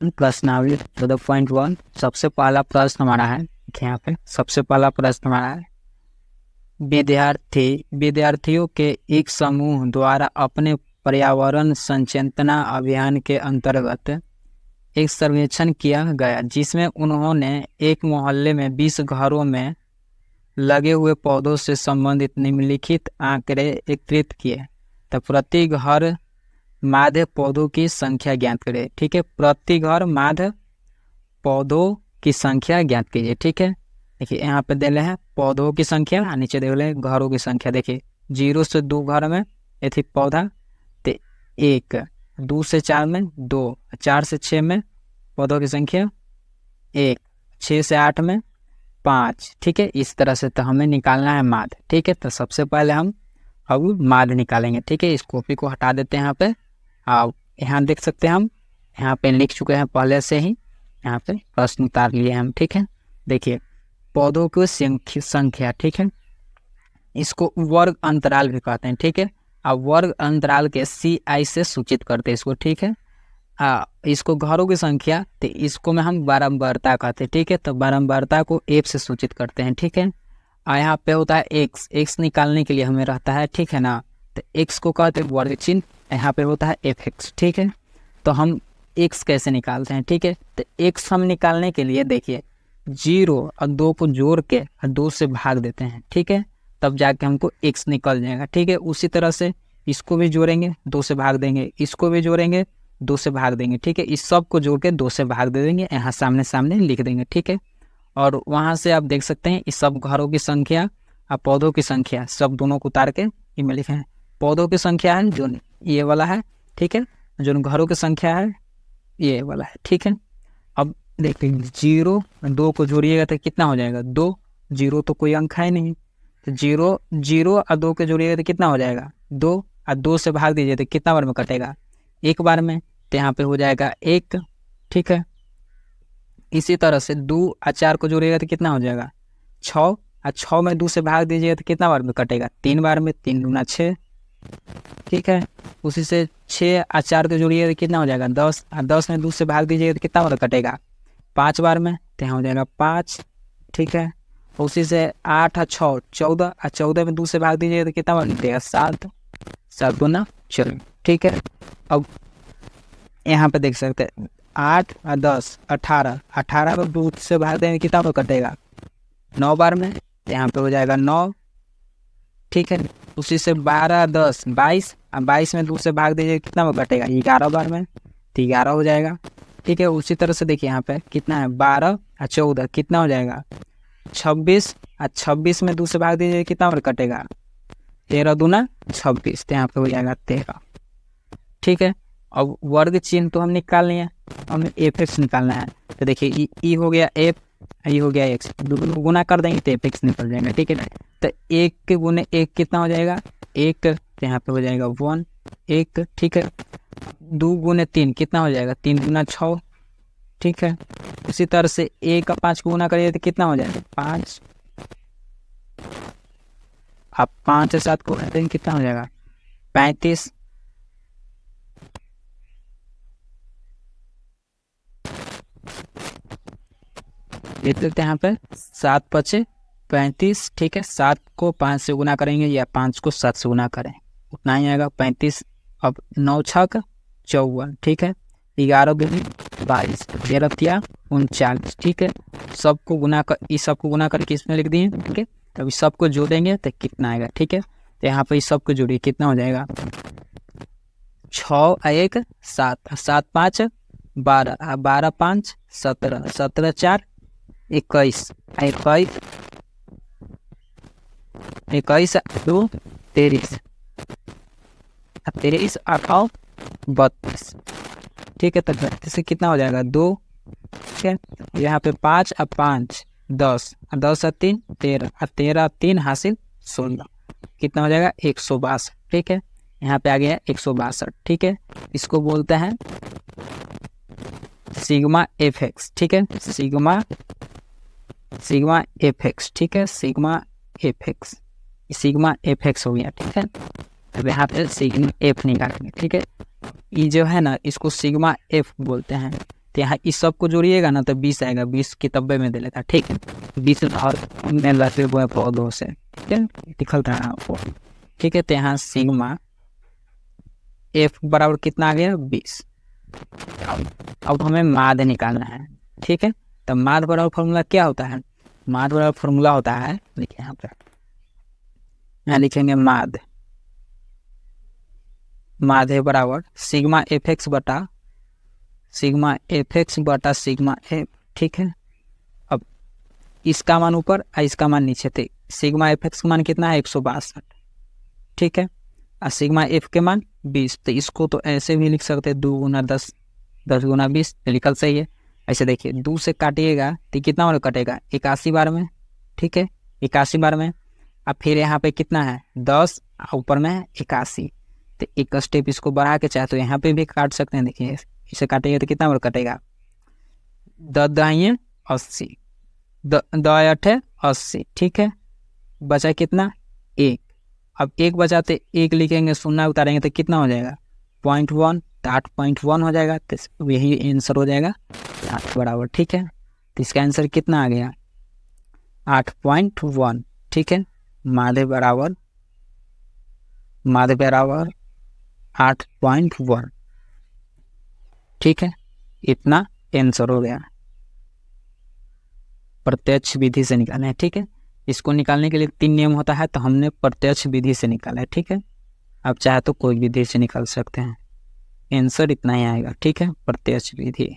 प्रश्नावली 14.1 सबसे पहला प्रश्न हमारा है। यहाँ पे सबसे पहला प्रश्न हमारा है, विद्यार्थियों के एक समूह द्वारा अपने पर्यावरण संचेतना अभियान के अंतर्गत एक सर्वेक्षण किया गया, जिसमें उन्होंने एक मोहल्ले में 20 घरों में लगे हुए पौधों से संबंधित निम्नलिखित आंकड़े एकत्रित किए। तो प्रति घर माध्य पौधों की संख्या ज्ञात करें। ठीक है, प्रति घर माध्य पौधों की संख्या ज्ञात कीजिए। ठीक है, देखिए यहाँ पे दे रहे हैं पौधों की संख्या, नीचे दे रहे हैं घरों की संख्या। देखिए 0 से 2 घर में ये थी पौधा, तो 1, 2 से 4 में 2, 4 से 6 में पौधों की संख्या 1, 6 से 8 में 5। ठीक है, इस तरह से तो हमें निकालना है माध्य। ठीक है, तो सबसे पहले हम अब माध्य निकालेंगे। ठीक है, इस कॉपी को हटा देते हैं। यहाँ पे आप यहाँ देख सकते हैं, हम यहाँ पे लिख चुके हैं पहले से ही, यहाँ पे प्रश्न उतार लिए हम। ठीक है, देखिए पौधों की संख्या। ठीक है, इसको वर्ग अंतराल भी कहते हैं। ठीक है, अब वर्ग अंतराल के CI से सूचित करते हैं इसको। ठीक है, इसको घरों की संख्या, तो इसको में हम बारंबारता कहते हैं। ठीक है, तो बारंबारता को F से सूचित करते हैं। ठीक है, यहाँ पे होता है x निकालने के लिए हमें रहता है। ठीक है ना, तो x को कहते हैं वर्ग चिन्ह, यहाँ पे होता है fx। ठीक है, तो हम x कैसे निकालते हैं। ठीक है, तो x हम निकालने के लिए देखिए 0 और 2 को जोड़ के 2 से भाग देते हैं। ठीक है, तब जाके हमको x निकल जाएगा। ठीक है, उसी तरह से इसको भी जोड़ेंगे, 2 से भाग देंगे, इसको भी जोड़ेंगे, 2 से भाग देंगे। ठीक है, इस सब को जोड़ के 2 से भाग दे देंगे, यहाँ सामने सामने लिख देंगे। ठीक है, और वहाँ से आप देख सकते हैं इस सब घरों की संख्या और पौधों की संख्या सब दोनों को उतार के इनमें लिखे हैं। पौधों की संख्या है जो ये वाला है। ठीक है, जो घरों की संख्या है ये वाला है। ठीक है, अब देखते हैं 0 2 को जोड़िएगा तो कितना हो जाएगा 2। 0 तो कोई अंक है नहीं, तो 0 और 2 के जोड़िएगा तो कितना हो जाएगा 2, और 2 से भाग दीजिए तो कितना बार में कटेगा, एक बार में, तो यहाँ पे हो जाएगा 1। ठीक है, इसी तरह से 2 और 4 को जोड़िएगा तो कितना हो जाएगा 6, और 6 में 2 से भाग दीजिएगा तो कितना बार में कटेगा 3 बार में, 3 दूना 6। ठीक है, उसी से 6 और 4 को जोड़िएगा तो कितना हो जाएगा 10, और 10 में 2 से भाग दीजिएगा तो कितना बार कटेगा 5 बार में, तो यहाँ हो जाएगा 5। ठीक है, उसी से 8 और 6 14, और 14 में 2 से भाग दीजिएगा तो कितना बार कटेगा 7, 7 दूना 14। ठीक है, अब यहाँ पे देख सकते हैं 8 और 10 18, 18 में 2 से भाग देंगे कितना बार कटेगा 9 बार में, तो यहाँ पे हो जाएगा 9। ठीक है, उसी से 12 10 22, और 22 में 2 से भाग दीजिए कितना बार कटेगा 11 बार में, तो 11 हो जाएगा। ठीक है, उसी तरह से देखिए यहाँ पे कितना है 12 और 14 कितना हो जाएगा 26, और 26 में 2 से भाग दीजिए कितना बार कटेगा 13 दूना 26, तो यहाँ पे हो जाएगा 13। ठीक है, अब वर्ग चिन्ह तो हम निकाल लिए, हमें fx निकालना है। तो देखिए ई हो गया f, ये हो गया x, गुना कर देंगे तो fx निकल जाएगा। ठीक है, तो 1 के गुने 1 कितना हो जाएगा 1, तो यहाँ पे हो जाएगा 1 1। ठीक है, 2 गुने 3 कितना हो जाएगा 3 दूना 6। ठीक है, उसी तरह से 1 और 5 को गुना करिए तो कितना हो जाएगा 5, आप 5 से 7 को देंगे कितना हो जाएगा 35। लिख देते हैं यहाँ पे 7 5 35। ठीक है, 7 को 5 से गुना करेंगे या 5 को 7 से गुना करें उतना ही आएगा 35। अब 9 6 54। ठीक है, 11 दूनी 22, 13 तिया 39। ठीक है, सबको गुना कर, इस सबको गुना करके इसमें लिख दिए। ठीक है, तब इस सबको जोड़ेंगे तो कितना आएगा। ठीक है, तो यहाँ पे इस सबको जोड़िए कितना हो जाएगा 6 और 1 7, 7 5 12, 12 5 17, 17 4 21, 21 2 23, 23 8 32। ठीक है, तो 32 से कितना हो जाएगा 2। ठीक है, यहाँ पे 5 और 5 10, और 10 और 3 13, और 13 3 हासिल 16, कितना हो जाएगा 162। ठीक है, यहाँ पे आ गया 162। ठीक है, इसको बोलते हैं सिग्मा fx। ठीक है, सिग्मा fx। ठीक है, सिग्मा fx हो गया। ठीक है, अब यहाँ पे सिग्मा f निकालेंगे। ठीक है, ये जो है ना इसको सिग्मा f बोलते हैं। तो यहाँ इस सब को जोड़िएगा ना तो 20 आएगा, 20 कितब्बे में दे लेता, ठीक है। 20 और में लगे हुए पौधों से, ठीक है, लिखल था आपको, ठीक है। तो यहाँ सिग्मा एफ बराबर कितना आ गया, 20। अब हमें माध्य निकालना है, ठीक है। तो माध्य बराबर फॉर्मूला क्या होता है, माध्य बराबर फॉर्मूला होता है, देखिए यहाँ पे, यहाँ लिखेंगे माध्य, माध्य बराबर सिग्मा एफ एक्स बटा सिग्मा एफ, ठीक है। अब इसका मान ऊपर और इसका मान नीचे थे, सिग्मा एफ एक्स का मान कितना है 162, ठीक है, और सिग्मा एफ के मान 20। तो इसको तो ऐसे भी लिख सकते हैं 2 गुना 10, 10 गुना 20, निकल सही है। ऐसे देखिए 2 से काटिएगा तो कितना बार कटेगा, 81 बार में, ठीक है, 81 बार में। अब फिर यहाँ पे कितना है 10, ऊपर में 81, तो एक स्टेप इसको बढ़ा के चाहे तो यहाँ पे भी काट सकते हैं। देखिए इसे काटेंगे तो कितना बार कटेगा, 10 दाइए 80, 10 8 80, ठीक है, बचा कितना 1। अब 1 बचाते 1 लिखेंगे, 0 उतारेंगे तो कितना हो जाएगा 0.1, तो 8.1 हो जाएगा। तो यही आंसर हो जाएगा 8 बराबर, ठीक है। तो इसका आंसर कितना आ गया 8.1, ठीक है। माध्य बराबर 8.1, ठीक है, इतना आंसर हो गया। प्रत्यक्ष विधि से निकालना है, ठीक है। इसको निकालने के लिए 3 नियम होता है, तो हमने प्रत्यक्ष विधि से निकाला है, ठीक है। आप चाहे तो कोई विधि से निकाल सकते हैं, आंसर इतना ही आएगा, ठीक है, प्रत्यक्ष विधि।